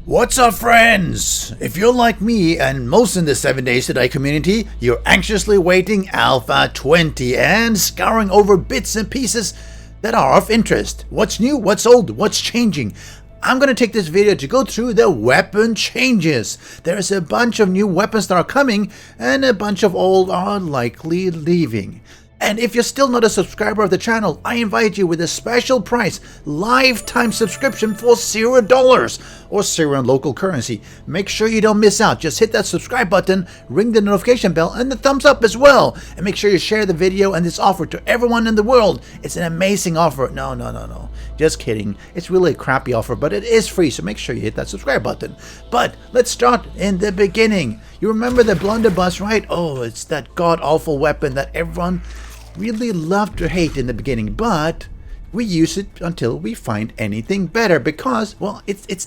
What's up, friends? If you're like me and most in the 7 Days to Die community, you're anxiously waiting Alpha 20 and scouring over bits and pieces that are of interest. What's new, what's old, what's changing? I'm gonna take this video to go through the weapon changes. There's a bunch of new weapons that are coming and a bunch of old are likely leaving. And if you're still not a subscriber of the channel, I invite you with a special price, lifetime subscription for $0 or Syrian local currency. Make sure you don't miss out. Just hit that subscribe button, ring the notification bell, and the thumbs up as well. And make sure you share the video and this offer to everyone in the world. It's an amazing offer. No. Just kidding. It's really a crappy offer, but it is free, so make sure you hit that subscribe button. But let's start in the beginning. You remember the blunderbuss, right? Oh, it's that god-awful weapon that everyone really loved to hate in the beginning, but we use it until we find anything better because, well, it's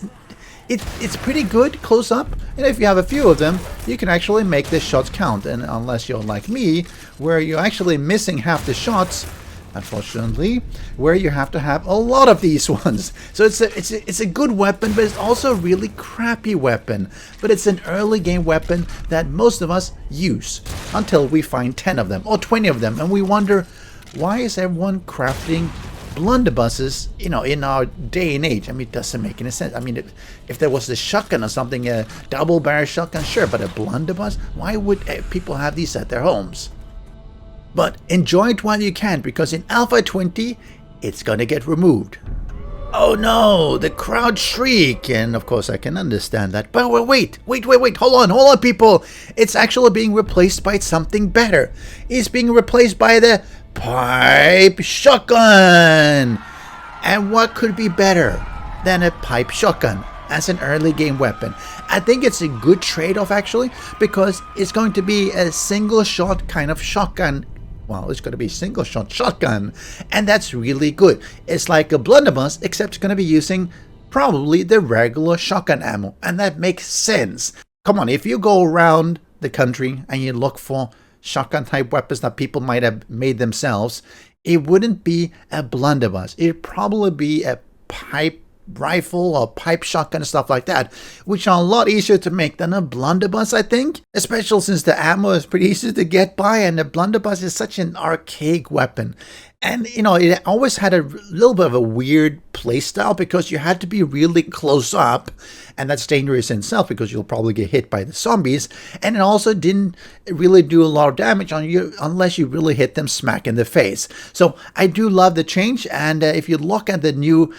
pretty good close up, and if you have a few of them, you can actually make the shots count. And unless you're like me, where you're actually missing half the shots, unfortunately, where you have to have a lot of these ones. So it's a good weapon, but it's also a really crappy weapon. But it's an early game weapon that most of us use until we find 10 of them or 20 of them, and we wonder, why is everyone crafting blunderbusses, in our day and age? I mean, it doesn't make any sense. I mean, if there was a shotgun or something, a double barrel shotgun, sure, but a blunderbuss, why would people have these at their homes? But enjoy it while you can, because in Alpha 20, it's gonna get removed. Oh no, the crowd shriek, and of course I can understand that. But wait, hold on people. It's actually being replaced by something better. It's being replaced by the pipe shotgun. And what could be better than a pipe shotgun as an early game weapon? I think it's a good trade-off actually, because it's going to be a single shot kind of shotgun. Well, it's going to be single shot shotgun, and that's really good. It's like a blunderbuss, except it's going to be using probably the regular shotgun ammo, and that makes sense. Come on, if you go around the country and you look for shotgun type weapons that people might have made themselves, it wouldn't be a blunderbuss. It'd probably be a pipe rifle or pipe shotgun and stuff like that, which are a lot easier to make than a blunderbuss, I think, especially since the ammo is pretty easy to get by, and the blunderbuss is such an archaic weapon. And it always had a little bit of a weird playstyle because you had to be really close up, and that's dangerous in itself because you'll probably get hit by the zombies. And it also didn't really do a lot of damage on you unless you really hit them smack in the face. So I do love the change, and if you look at the new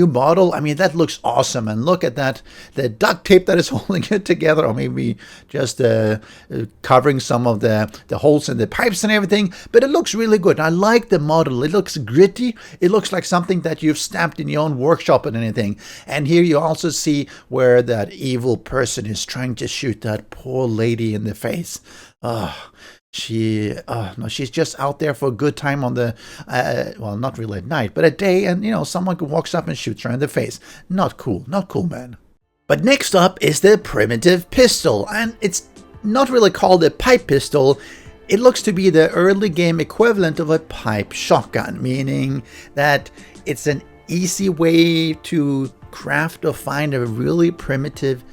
model, I mean, that looks awesome. And look at that, the duct tape that is holding it together, or maybe just covering some of the holes in the pipes and everything. But it looks really good. I like the model. It looks gritty. It looks like something that you've stamped in your own workshop and anything. And here you also see where that evil person is trying to shoot that poor lady in the face. She's just out there for a good time on the, well, not really at night, but at day, and someone walks up and shoots her in the face. Not cool, man. But next up is the primitive pistol, and it's not really called a pipe pistol. It looks to be the early game equivalent of a pipe shotgun, meaning that it's an easy way to craft or find a really primitive,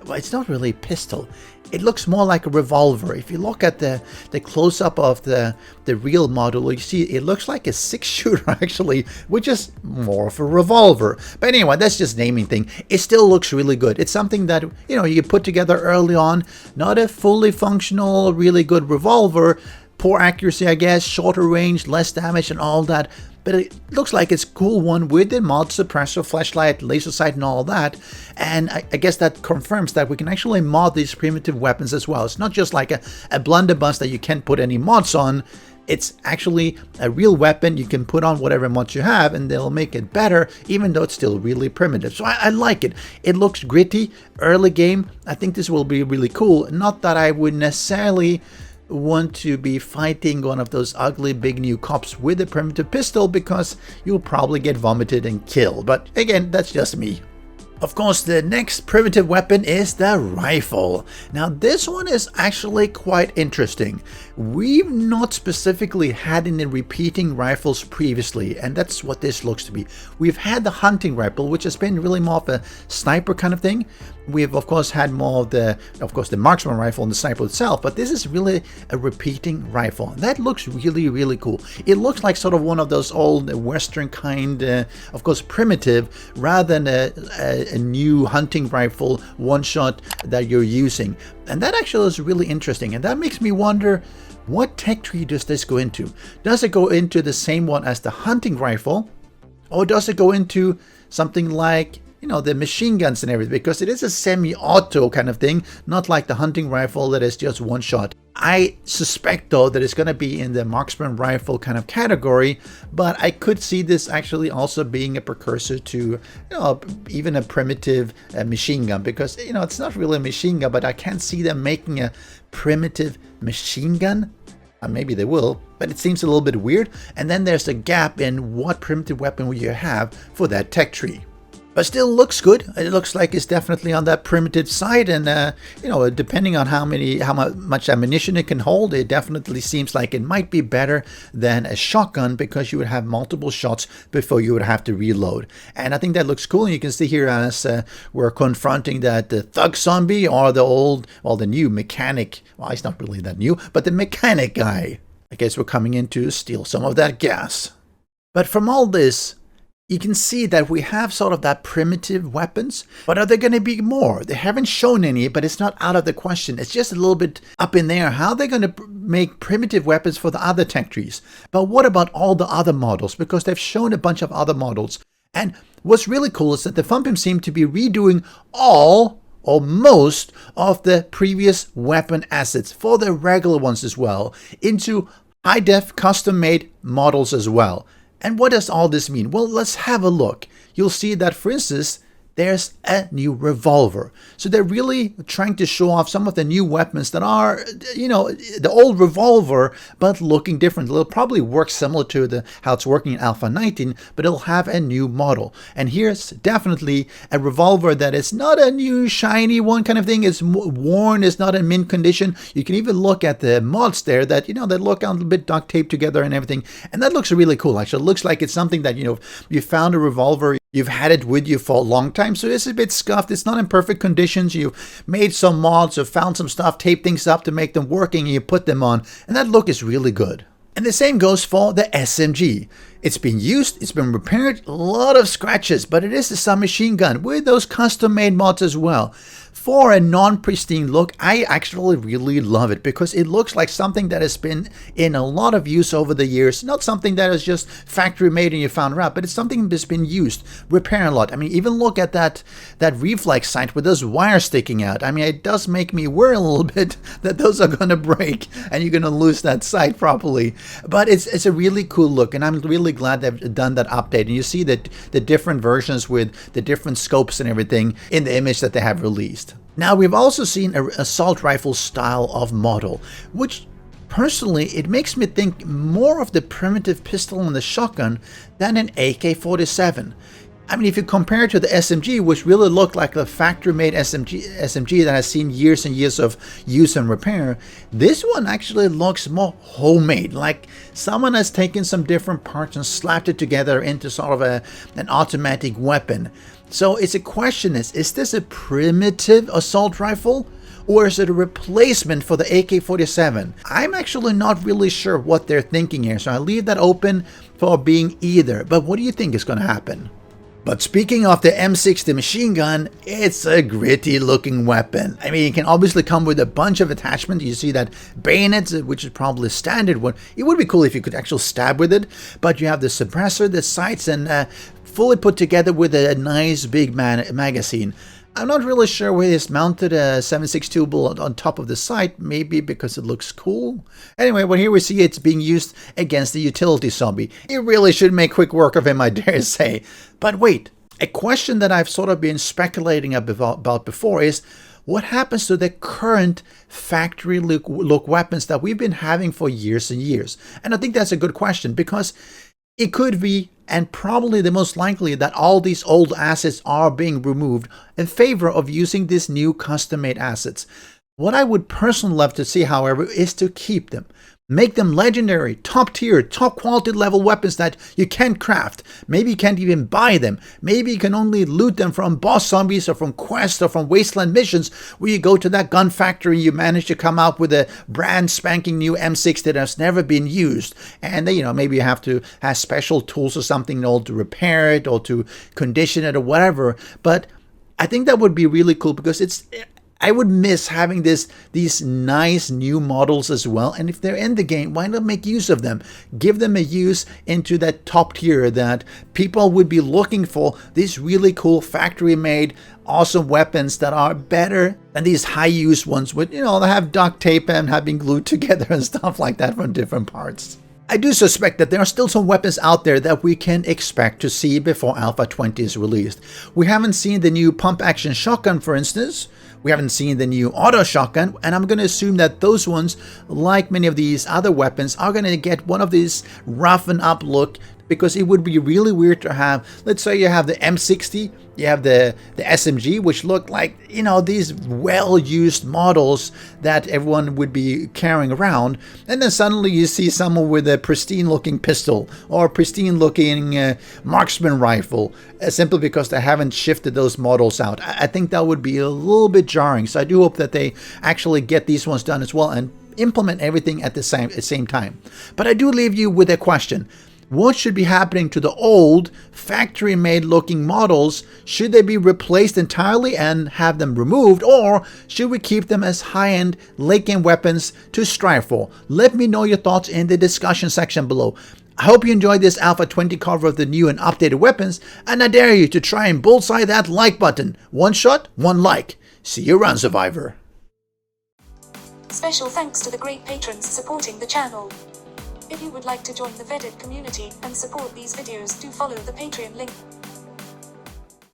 well, it's not really a pistol. It looks more like a revolver. If you look at the close-up of the real model, you see it looks like a 6-shooter actually, which is more of a revolver. But anyway, that's just naming thing. It still looks really good. It's something that, you put together early on. Not a fully functional, really good revolver. Poor accuracy, I guess, shorter range, less damage and all that. But it looks like it's a cool one with the mod suppressor, flashlight, laser sight and all that. And I guess that confirms that we can actually mod these primitive weapons as well. It's not just like a blunderbuss that you can't put any mods on. It's actually a real weapon. You can put on whatever mods you have and they'll make it better, even though it's still really primitive. So I like it. It looks gritty, early game. I think this will be really cool. Not that I would necessarily want to be fighting one of those ugly big new cops with a primitive pistol, because you'll probably get vomited and killed. But again, that's just me. Of course, the next primitive weapon is the rifle. Now, this one is actually quite interesting. We've not specifically had any repeating rifles previously, and that's what this looks to be. We've had the hunting rifle, which has been really more of a sniper kind of thing. We've, of course, had more of the marksman rifle and the sniper itself, but this is really a repeating rifle. That looks really, really cool. It looks like sort of one of those old Western kind, of course, primitive, rather than a new hunting rifle one-shot that you're using. And that actually is really interesting, and that makes me wonder, what tech tree does this go into? Does it go into the same one as the hunting rifle, or does it go into something like, you know, the machine guns and everything? Because it is a semi-auto kind of thing, not like the hunting rifle that is just one shot. I suspect though that it's going to be in the marksman rifle kind of category, but I could see this actually also being a precursor to, you know, even a primitive machine gun, because, you know, it's not really a machine gun, but I can't see them making a primitive machine gun. Maybe they will, but it seems a little bit weird. And then there's a gap in what primitive weapon will you have for that tech tree. But still looks good. It looks like it's definitely on that primitive side, and you know, depending on how much ammunition it can hold, it definitely seems like it might be better than a shotgun, because you would have multiple shots before you would have to reload. And I think that looks cool. And you can see here as we're confronting that thug zombie, or the new mechanic. Well, he's not really that new, but the mechanic guy. I guess we're coming in to steal some of that gas. But from all this, you can see that we have sort of that primitive weapons, but are there going to be more? They haven't shown any, but it's not out of the question. It's just a little bit up in there how they're going to make primitive weapons for the other tech trees. But what about all the other models? Because they've shown a bunch of other models. And what's really cool is that the Thumpim seem to be redoing all or most of the previous weapon assets for the regular ones as well into high-def custom-made models as well. And what does all this mean? Well, let's have a look. You'll see that, for instance, there's a new revolver. So they're really trying to show off some of the new weapons that are, you know, the old revolver, but looking different. It'll probably work similar to how it's working in Alpha 19, but it'll have a new model. And here's definitely a revolver that is not a new shiny one kind of thing. It's worn, it's not in mint condition. You can even look at the mods there that, you know, they look a little bit duct taped together and everything. And that looks really cool. Actually, it looks like it's something that, you know, you found a revolver, you've had it with you for a long time, so it's a bit scuffed. It's not in perfect conditions. You've made some mods or found some stuff, taped things up to make them working, and you put them on, and that look is really good. And the same goes for the SMG. It's been used, it's been repaired, a lot of scratches, but it is the submachine gun with those custom-made mods as well. For a non-pristine look, I actually really love it, because it looks like something that has been in a lot of use over the years. Not something that is just factory made and you found out, but it's something that's been used, repaired a lot. I mean, even look at that reflex sight with those wires sticking out. I mean, it does make me worry a little bit that those are going to break and you're going to lose that sight properly. But it's a really cool look, and I'm really glad they've done that update. And you see that the different versions with the different scopes and everything in the image that they have released. Now, we've also seen an assault rifle style of model, which personally, it makes me think more of the primitive pistol and the shotgun than an AK-47. I mean, if you compare it to the SMG, which really looked like a factory-made SMG that has seen years and years of use and repair, this one actually looks more homemade, like someone has taken some different parts and slapped it together into sort of an automatic weapon. So it's a question, is this a primitive assault rifle? Or is it a replacement for the AK-47? I'm actually not really sure what they're thinking here, so I leave that open for being either. But what do you think is going to happen? But speaking of the M-60 machine gun, it's a gritty looking weapon. I mean, it can obviously come with a bunch of attachments. You see that bayonet, which is probably a standard one. It would be cool if you could actually stab with it. But you have the suppressor, the sights, and fully put together with a nice big magazine. I'm not really sure where it's mounted a 7.62 bullet on top of the sight, maybe because it looks cool. Anyway, well, here we see it's being used against the utility zombie. It really should make quick work of him, I dare say. But wait, a question that I've sort of been speculating about before is, what happens to the current factory look weapons that we've been having for years and years? And I think that's a good question, because it could be and probably the most likely that all these old assets are being removed in favor of using these new custom-made assets. What I would personally love to see, however, is to keep them. Make them legendary, top tier, top quality level weapons that you can't craft. Maybe you can't even buy them. Maybe you can only loot them from boss zombies or from quests or from wasteland missions where you go to that gun factory, you manage to come out with a brand spanking new M60 that has never been used. And maybe you have to have special tools or something to repair it or to condition it or whatever. But I think that would be really cool because I would miss having these nice new models as well. And if they're in the game, why not make use of them? Give them a use into that top tier that people would be looking for. These really cool factory-made, awesome weapons that are better than these high-use ones with, they have duct tape and have been glued together and stuff like that from different parts. I do suspect that there are still some weapons out there that we can expect to see before Alpha 20 is released. We haven't seen the new pump-action shotgun, for instance. We haven't seen the new auto shotgun, and I'm going to assume that those ones, like many of these other weapons, are going to get one of these roughen up look, because it would be really weird to have, let's say you have the M60, you have the SMG, which look like, these well-used models that everyone would be carrying around, and then suddenly you see someone with a pristine-looking pistol or a pristine-looking marksman rifle, simply because they haven't shifted those models out. I think that would be a little bit jarring, so I do hope that they actually get these ones done as well and implement everything at the same time. But I do leave you with a question. What should be happening to the old factory-made looking models? Should they be replaced entirely and have them removed, or should we keep them as high-end late-game weapons to strive for? Let me know your thoughts in the discussion section below. I hope you enjoyed this Alpha 20 cover of the new and updated weapons, and I dare you to try and bullseye that like button. One shot, one like. See you around, Survivor. Special thanks to the great patrons supporting the channel. If you would like to join the Vedui community and support these videos, do follow the Patreon link.